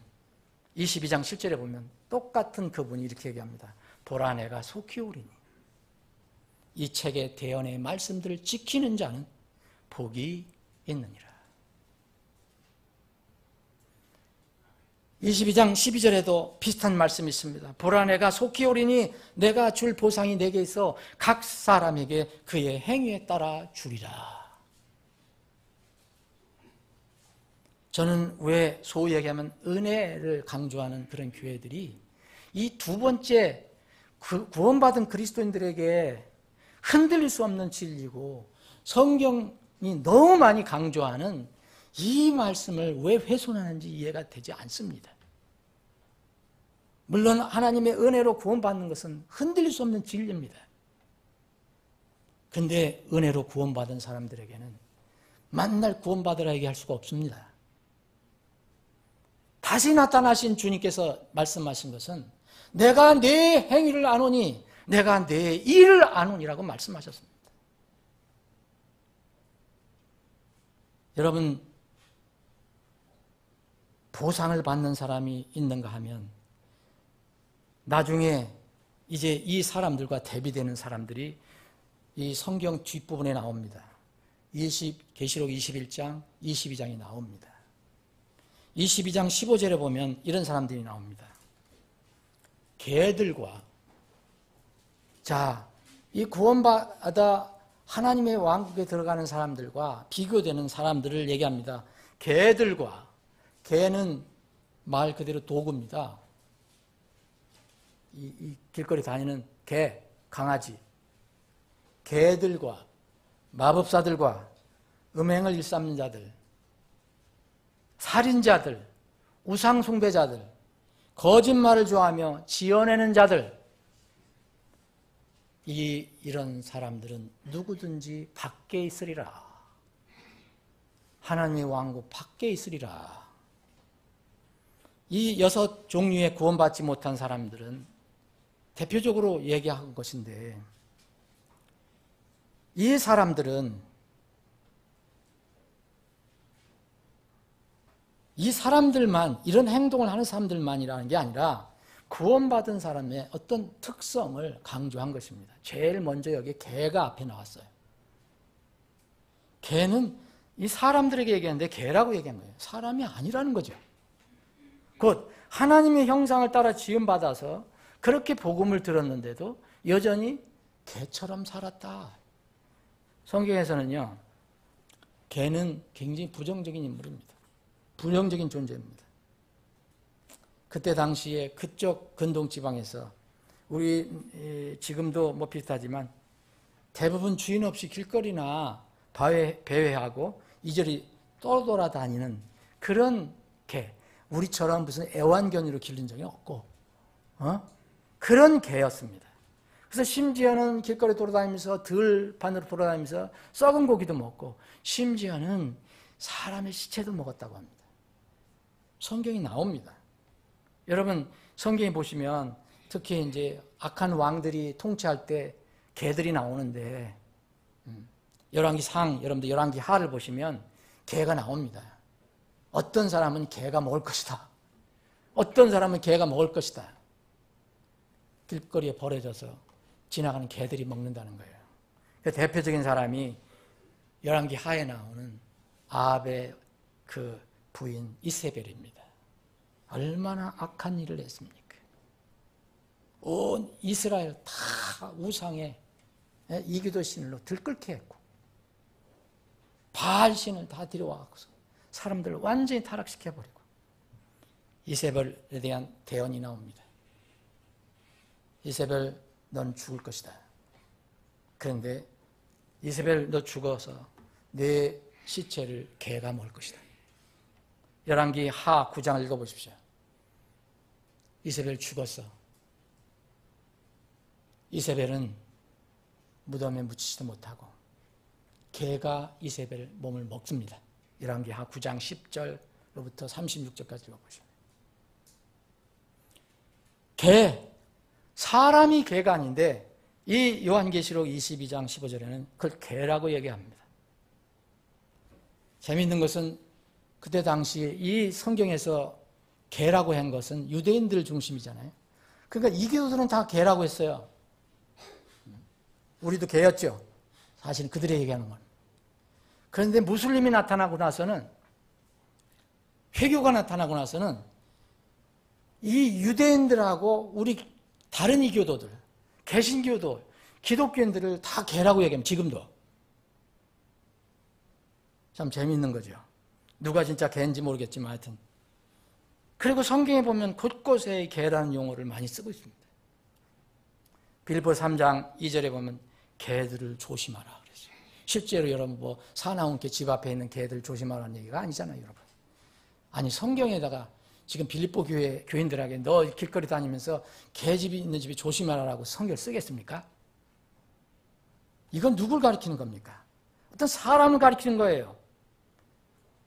22장 7절에 보면 똑같은 그분이 이렇게 얘기합니다. 보라 내가 속히 오리니 이 책의 대언의 말씀들을 지키는 자는 복이 있느니라. 22장 12절에도 비슷한 말씀이 있습니다. 보라 내가 속히 오리니 내가 줄 보상이 내게 있어 각 사람에게 그의 행위에 따라 주리라. 저는 왜 소위 얘기하면 은혜를 강조하는 그런 교회들이 이 두 번째 구원받은 그리스도인들에게 흔들릴 수 없는 진리고 성경이 너무 많이 강조하는 이 말씀을 왜 훼손하는지 이해가 되지 않습니다. 물론 하나님의 은혜로 구원받는 것은 흔들릴 수 없는 진리입니다. 그런데 은혜로 구원받은 사람들에게는 만날 구원받으라 얘기할 수가 없습니다. 다시 나타나신 주님께서 말씀하신 것은 내가 내 행위를 아노니 내가 내 일을 아노니라고 말씀하셨습니다. 여러분, 보상을 받는 사람이 있는가 하면 나중에 이제 이 사람들과 대비되는 사람들이 이 성경 뒷부분에 나옵니다. 계시록 21장, 22장이 나옵니다. 22장 15절에 보면 이런 사람들이 나옵니다. 개들과, 자, 이 구원받아 하나님의 왕국에 들어가는 사람들과 비교되는 사람들을 얘기합니다. 개들과, 개는 말 그대로 도구입니다. 이 길거리 다니는 개, 강아지. 개들과 마법사들과 음행을 일삼는 자들, 살인자들, 우상숭배자들, 거짓말을 좋아하며 지어내는 자들, 이런 사람들은 누구든지 밖에 있으리라. 하나님의 왕국 밖에 있으리라. 이 6 종류의 구원받지 못한 사람들은 대표적으로 얘기한 것인데, 이 사람들은 이 사람들만, 이런 행동을 하는 사람들만이라는 게 아니라 구원받은 사람의 어떤 특성을 강조한 것입니다. 제일 먼저 여기 개가 앞에 나왔어요. 개는 이 사람들에게 얘기하는데 개라고 얘기한 거예요. 사람이 아니라는 거죠. 곧 하나님의 형상을 따라 지음받아서 그렇게 복음을 들었는데도 여전히 개처럼 살았다. 성경에서는요, 개는 굉장히 부정적인 인물입니다. 부정적인 존재입니다. 그때 당시에 그쪽 근동지방에서 우리 지금도 뭐 비슷하지만 대부분 주인 없이 길거리나 배회하고 이리저리 떠돌아다니는 그런 개, 우리처럼 무슨 애완견으로 기른 적이 없고 그런 개였습니다. 그래서 심지어는 길거리 돌아다니면서 들판으로 돌아다니면서 썩은 고기도 먹고 심지어는 사람의 시체도 먹었다고 합니다. 성경이 나옵니다. 여러분 성경에 보시면 특히 이제 악한 왕들이 통치할 때 개들이 나오는데 열왕기상, 여러분들 열왕기 하를 보시면 개가 나옵니다. 어떤 사람은 개가 먹을 것이다. 어떤 사람은 개가 먹을 것이다. 길거리에 버려져서 지나가는 개들이 먹는다는 거예요. 그 대표적인 사람이 열왕기 하에 나오는 아합의 그 부인 이세벨입니다. 얼마나 악한 일을 했습니까? 온 이스라엘 다 우상에 이기도 신으로 들끓게 했고 바알 신을 다 데려와서 사람들을 완전히 타락시켜버리고 이세벨에 대한 대언이 나옵니다. 이세벨 넌 죽을 것이다. 그런데 이세벨 너 죽어서 내 시체를 개가 먹을 것이다. 열왕기 하 9장을 읽어보십시오. 이세벨 죽었어. 이세벨은 무덤에 묻히지도 못하고 개가 이세벨 몸을 먹습니다. 열왕기 하 9장 10절로부터 36절까지 읽어보시면 개, 사람이 개가 아닌데 이 요한계시록 22장 15절에는 그걸 개라고 얘기합니다. 재미있는 것은 그때 당시에 이 성경에서 개라고 한 것은 유대인들 중심이잖아요. 그러니까 이교도들은 다 개라고 했어요. 우리도 개였죠. 사실 그들이 얘기하는 건. 그런데 무슬림이 나타나고 나서는, 회교가 나타나고 나서는 이 유대인들하고 우리 다른 이교도들, 개신교도, 기독교인들을 다 개라고 얘기하면 지금도. 참 재미있는 거죠. 누가 진짜 개인지 모르겠지만 하여튼. 그리고 성경에 보면 곳곳에 개라는 용어를 많이 쓰고 있습니다. 빌보 3장 2절에 보면 개들을 조심하라 그랬어요. 실제로 여러분 뭐 사나운 개 집 앞에 있는 개들 조심하라는 얘기가 아니잖아요, 여러분. 아니 성경에다가 지금 빌립보 교회 교인들에게 너 길거리 다니면서 개집이 있는 집이 조심하라고 성경을 쓰겠습니까? 이건 누굴 가리키는 겁니까? 어떤 사람을 가리키는 거예요.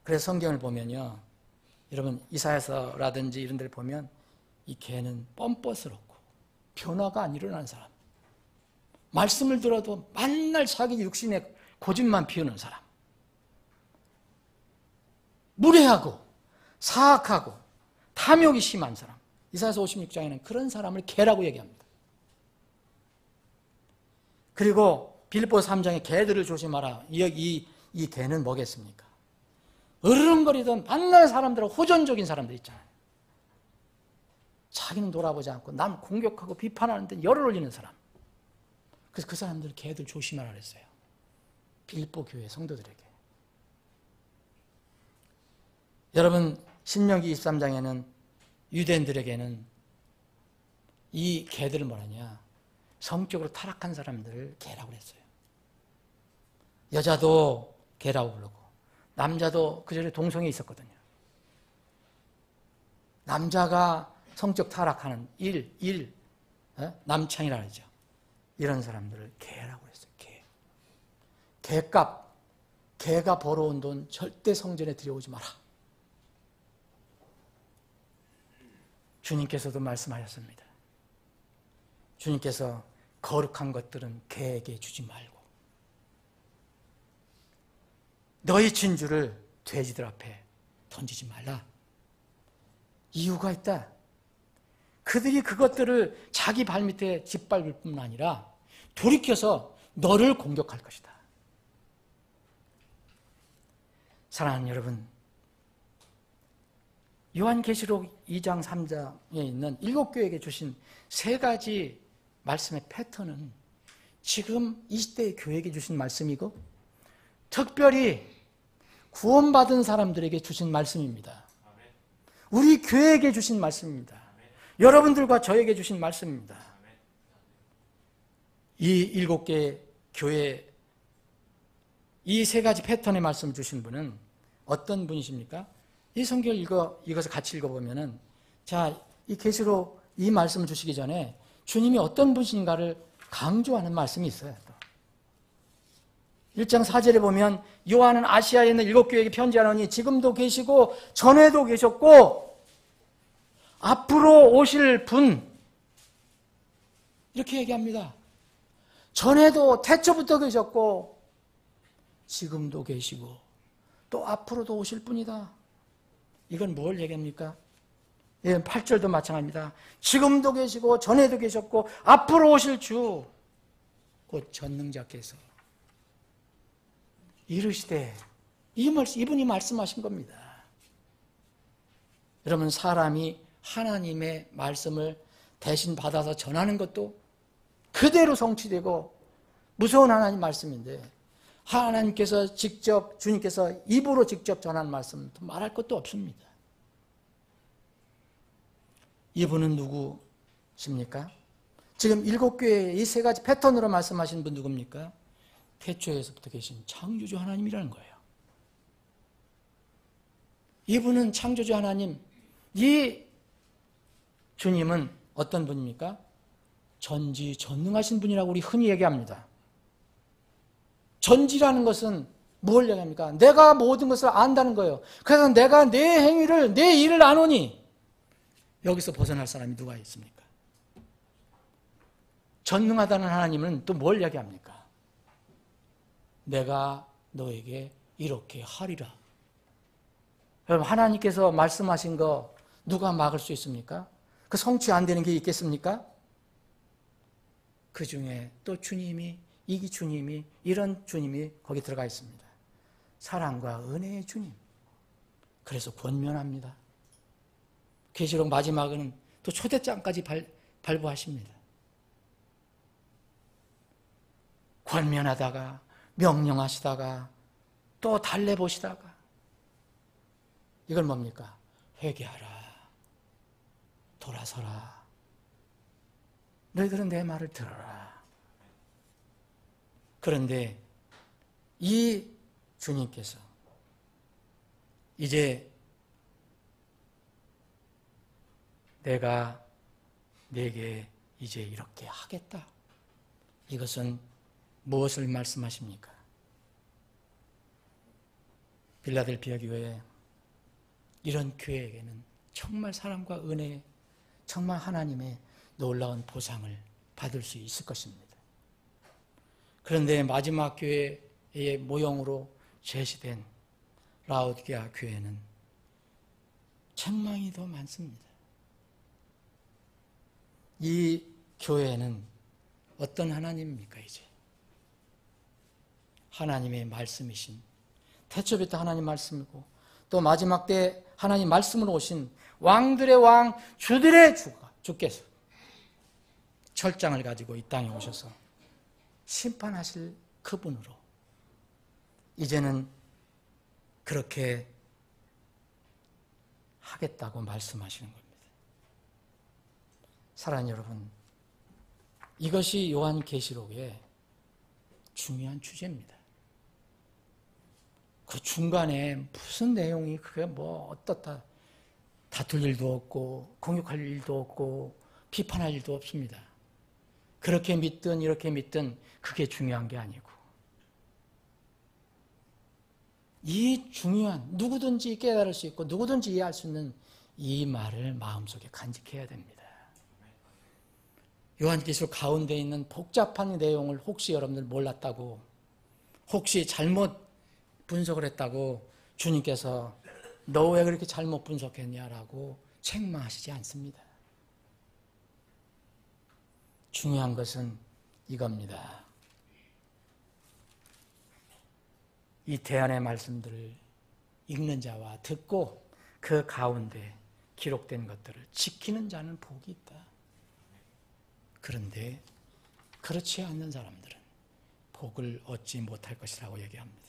그래서 성경을 보면요, 여러분 이사야서라든지 이런 데를 보면 이 개는 뻔뻔스럽고 변화가 안 일어나는 사람, 말씀을 들어도 맨날 자기 육신에 고집만 피우는 사람, 무례하고 사악하고 탐욕이 심한 사람, 이사야서 56장에는 그런 사람을 개라고 얘기합니다. 그리고 빌립보서 3장에 개들을 조심하라. 이 개는 뭐겠습니까? 으르렁거리던 만날 사람들하고 호전적인 사람들 있잖아요. 자기는 돌아보지 않고 남 공격하고 비판하는 데 열을 올리는 사람. 그래서 그 사람들 개들 조심하라 그랬어요. 빌립보 교회 성도들에게. 여러분, 신명기 23장에는 유대인들에게는 이 개들을 뭐라냐, 성적으로 타락한 사람들을 개라고 그랬어요. 여자도 개라고 부르고 남자도 그 전에 동성애 있었거든요. 남자가 성적 타락하는 남창이라 그러죠. 이런 사람들을 개라고 했어요. 개값, 개가 벌어온 돈 절대 성전에 들여오지 마라. 주님께서도 말씀하셨습니다. 주님께서 거룩한 것들은 개에게 주지 말고 너희 진주를 돼지들 앞에 던지지 말라. 이유가 있다. 그들이 그것들을 자기 발밑에 짓밟을 뿐만 아니라 돌이켜서 너를 공격할 것이다. 사랑하는 여러분, 요한계시록 2장 3장에 있는 7교회에게 주신 3가지 말씀의 패턴은 지금 이 시대의 교회에게 주신 말씀이고 특별히 구원받은 사람들에게 주신 말씀입니다. 우리 교회에게 주신 말씀입니다. 여러분들과 저에게 주신 말씀입니다. 이 7개 교회, 이 3가지 패턴의 말씀을 주신 분은 어떤 분이십니까? 이 성경을 이것을 같이 읽어보면은, 자, 이 계시록 이 말씀을 주시기 전에 주님이 어떤 분이신가를 강조하는 말씀이 있어요. 1장 4절에 보면 요한은 아시아에 있는 7교회에게 편지하노니 지금도 계시고 전에도 계셨고 앞으로 오실 분, 이렇게 얘기합니다. 전에도 태초부터 계셨고 지금도 계시고 또 앞으로도 오실 분이다. 이건 뭘 얘기합니까? 8절도 마찬가지입니다. 지금도 계시고 전에도 계셨고 앞으로 오실 주, 곧 전능자께서 이르시되, 이분이 말씀하신 겁니다. 여러분, 사람이 하나님의 말씀을 대신 받아서 전하는 것도 그대로 성취되고 무서운 하나님 말씀인데, 하나님께서 직접, 주님께서 입으로 직접 전한 말씀 말할 것도 없습니다. 이분은 누구십니까? 지금 7교회의 이 3가지 패턴으로 말씀하신 분 누굽니까? 태초에서부터 계신 창조주 하나님이라는 거예요. 이분은 창조주 하나님, 이 주님은 어떤 분입니까? 전지전능하신 분이라고 우리 흔히 얘기합니다. 전지라는 것은 뭘 얘기합니까? 내가 모든 것을 안다는 거예요. 그래서 내가 내 행위를, 내 일을 아노니 여기서 벗어날 사람이 누가 있습니까? 전능하다는 하나님은 또 뭘 얘기합니까? 내가 너에게 이렇게 하리라. 여러분, 하나님께서 말씀하신 거 누가 막을 수 있습니까? 그 성취 안 되는 게 있겠습니까? 그 중에 또 주님이, 이런 주님이 거기 들어가 있습니다. 사랑과 은혜의 주님. 그래서 권면합니다. 계시록 마지막은 또 초대장까지 발부하십니다. 권면하다가, 명령하시다가, 또 달래보시다가, 이건 뭡니까? 회개하라, 돌아서라, 너희들은 내 말을 들어라. 그런데 이 주님께서 이제 내가 네게 이제 이렇게 하겠다. 이것은 무엇을 말씀하십니까? 빌라델피아 교회, 이런 교회에게는 정말 사랑과 은혜, 정말 하나님의 놀라운 보상을 받을 수 있을 것입니다. 그런데 마지막 교회의 모형으로 제시된 라오디게아 교회는 책망이 더 많습니다. 이 교회는 어떤 하나님입니까, 이제? 하나님의 말씀이신, 태초부터 하나님 말씀이고 또 마지막 때 하나님 말씀으로 오신 왕들의 왕, 주들의 주께서 철장을 가지고 이 땅에 오셔서 심판하실 그분으로 이제는 그렇게 하겠다고 말씀하시는 겁니다. 사랑하는 여러분, 이것이 요한계시록의 중요한 주제입니다. 그 중간에 무슨 내용이 그게 뭐 어떻다 다툴 일도 없고 공격할 일도 없고 비판할 일도 없습니다. 그렇게 믿든 이렇게 믿든 그게 중요한 게 아니고 이 중요한 누구든지 깨달을 수 있고 누구든지 이해할 수 있는 이 말을 마음속에 간직해야 됩니다. 요한계시록 가운데 있는 복잡한 내용을 혹시 여러분들 몰랐다고, 혹시 잘못 분석을 했다고 주님께서 너 왜 그렇게 잘못 분석했냐라고 책망하시지 않습니다. 중요한 것은 이겁니다. 이 대안의 말씀들을 읽는 자와 듣고 그 가운데 기록된 것들을 지키는 자는 복이 있다. 그런데 그렇지 않는 사람들은 복을 얻지 못할 것이라고 얘기합니다.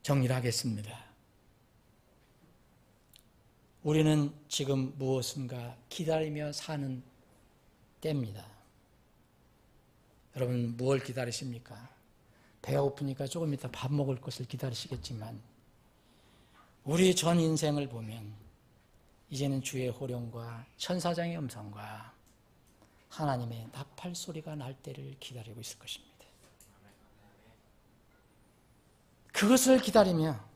정리를 하겠습니다. 우리는 지금 무엇인가 기다리며 사는 때입니다. 여러분 무엇을 기다리십니까? 배가 고프니까 조금 이따 밥 먹을 것을 기다리시겠지만 우리 전 인생을 보면 이제는 주의 호령과 천사장의 음성과 하나님의 나팔 소리가 날 때를 기다리고 있을 것입니다. 그것을 기다리며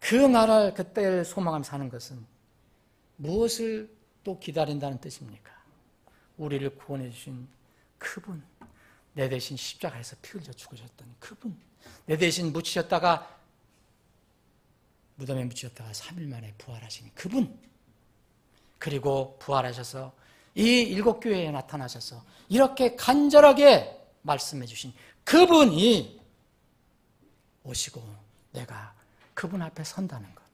그 나라를 그때를 소망하며 사는 것은 무엇을 또 기다린다는 뜻입니까? 우리를 구원해 주신 그분, 내 대신 십자가에서 피 흘려 죽으셨던 그분, 내 대신 묻히셨다가 무덤에 묻히셨다가 3일 만에 부활하신 그분, 그리고 부활하셔서 이 7교회에 나타나셔서 이렇게 간절하게 말씀해 주신 그분이 오시고 내가 그분 앞에 선다는 것,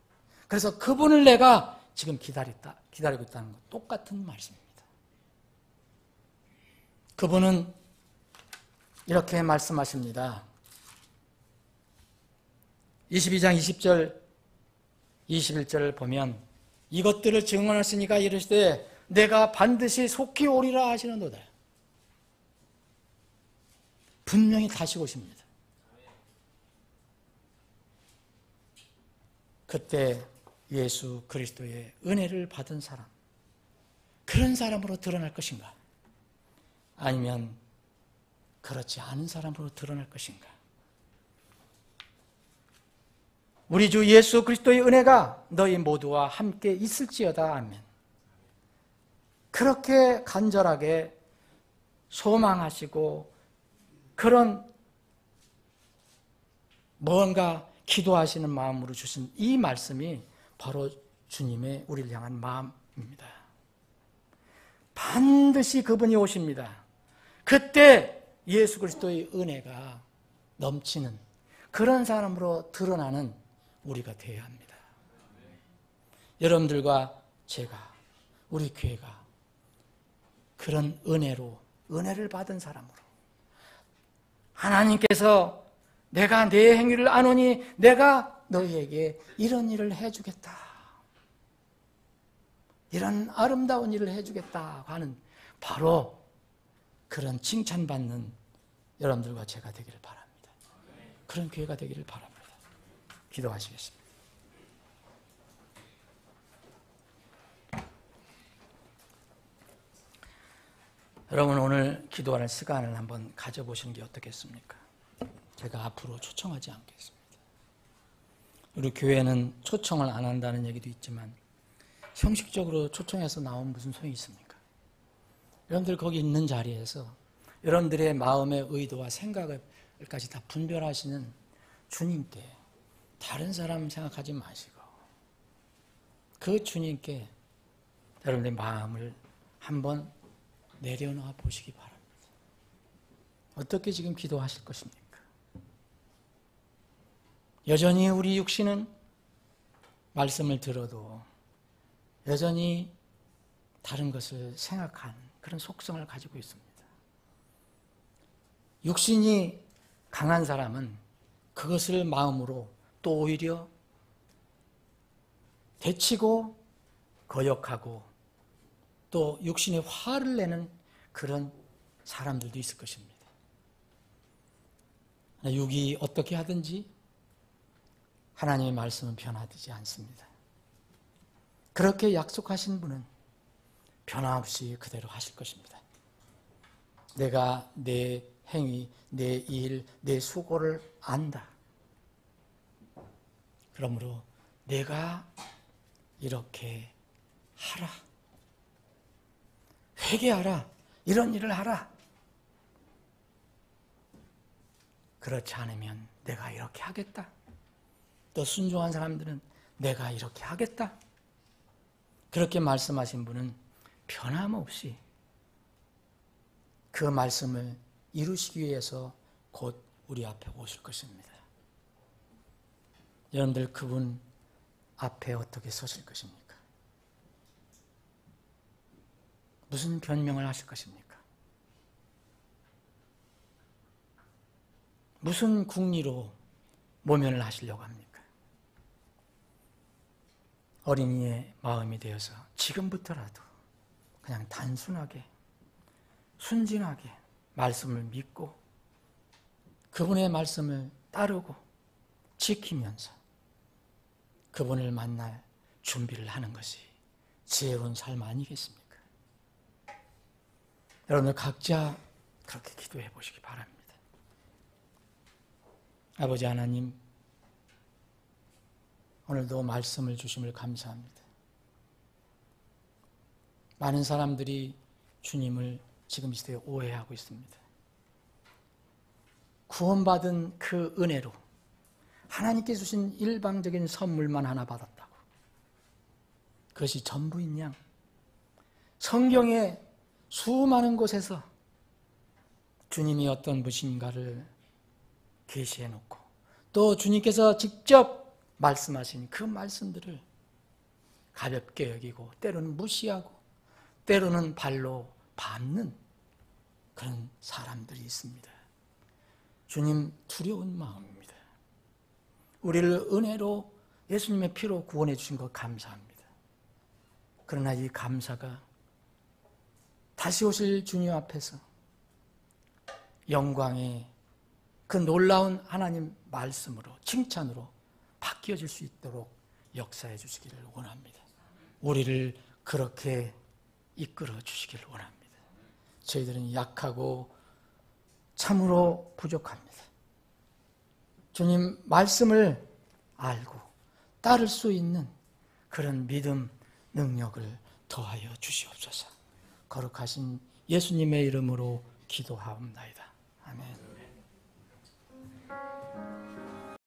그래서 그분을 내가 지금 기다리고 있다는 것, 똑같은 말씀입니다. 그분은 이렇게 말씀하십니다. 22장 20절 21절을 보면 이것들을 증언하시니까 이르시되 내가 반드시 속히 오리라 하시는도다. 분명히 다시 오십니다. 그때 예수 그리스도의 은혜를 받은 사람, 그런 사람으로 드러날 것인가? 아니면 그렇지 않은 사람으로 드러날 것인가? 우리 주 예수 그리스도의 은혜가 너희 모두와 함께 있을지어다. 아멘. 그렇게 간절하게 소망하시고 그런 뭔가 기도하시는 마음으로 주신 이 말씀이 바로 주님의 우리를 향한 마음입니다. 반드시 그분이 오십니다. 그때 예수 그리스도의 은혜가 넘치는 그런 사람으로 드러나는 우리가 되어야 합니다. 여러분들과 제가, 우리 교회가 그런 은혜를 받은 사람으로 하나님께서 내가 내 행위를 아노니 내가 너희에게 이런 일을 해주겠다, 이런 아름다운 일을 해주겠다 하는 바로 그런 칭찬받는 여러분들과 제가 되기를 바랍니다. 그런 교회가 되기를 바랍니다. 기도하시겠습니다. 여러분 오늘 기도하는 시간을 한번 가져보시는 게 어떻겠습니까? 제가 앞으로 초청하지 않겠습니다. 우리 교회는 초청을 안 한다는 얘기도 있지만 형식적으로 초청해서 나오면 무슨 소용이 있습니까? 여러분들 거기 있는 자리에서 여러분들의 마음의 의도와 생각을까지 다 분별하시는 주님께 다른 사람 생각하지 마시고 그 주님께 여러분의 마음을 한번 내려놓아 보시기 바랍니다. 어떻게 지금 기도하실 것입니까? 여전히 우리 육신은 말씀을 들어도 여전히 다른 것을 생각한 그런 속성을 가지고 있습니다. 육신이 강한 사람은 그것을 마음으로 또 오히려 대치고 거역하고 또 육신에 화를 내는 그런 사람들도 있을 것입니다. 육이 어떻게 하든지 하나님의 말씀은 변화되지 않습니다. 그렇게 약속하신 분은 변함없이 그대로 하실 것입니다. 내가 내 행위, 내 일, 내 수고를 안다. 그러므로 내가 이렇게 하라. 회개하라. 이런 일을 하라. 그렇지 않으면 내가 이렇게 하겠다. 또 순종한 사람들은 내가 이렇게 하겠다. 그렇게 말씀하신 분은 변함없이 그 말씀을 이루시기 위해서 곧 우리 앞에 오실 것입니다. 여러분들 그분 앞에 어떻게 서실 것입니까? 무슨 변명을 하실 것입니까? 무슨 궁리로 모면을 하시려고 합니까? 어린이의 마음이 되어서 지금부터라도 그냥 단순하게 순진하게 말씀을 믿고 그분의 말씀을 따르고 지키면서 그분을 만날 준비를 하는 것이 지혜로운 삶 아니겠습니까? 여러분들 각자 그렇게 기도해 보시기 바랍니다. 아버지 하나님, 오늘도 말씀을 주심을 감사합니다. 많은 사람들이 주님을 지금 이 시대에 오해하고 있습니다. 구원받은 그 은혜로 하나님께 주신 일방적인 선물만 하나 받았다고, 그것이 전부인 양 성경의 수많은 곳에서 주님이 어떤 분인가를 계시해 놓고 또 주님께서 직접 말씀하신 그 말씀들을 가볍게 여기고 때로는 무시하고 때로는 발로 밟는 그런 사람들이 있습니다. 주님, 두려운 마음입니다. 우리를 은혜로 예수님의 피로 구원해 주신 것 감사합니다. 그러나 이 감사가 다시 오실 주님 앞에서 영광의 그 놀라운 하나님 말씀으로 칭찬으로 바뀌어질 수 있도록 역사해 주시기를 원합니다. 우리를 그렇게 이끌어 주시기를 원합니다. 저희들은 약하고 참으로 부족합니다. 주님 말씀을 알고 따를 수 있는 그런 믿음, 능력을 더하여 주시옵소서. 거룩하신 예수님의 이름으로 기도하옵나이다. 아멘.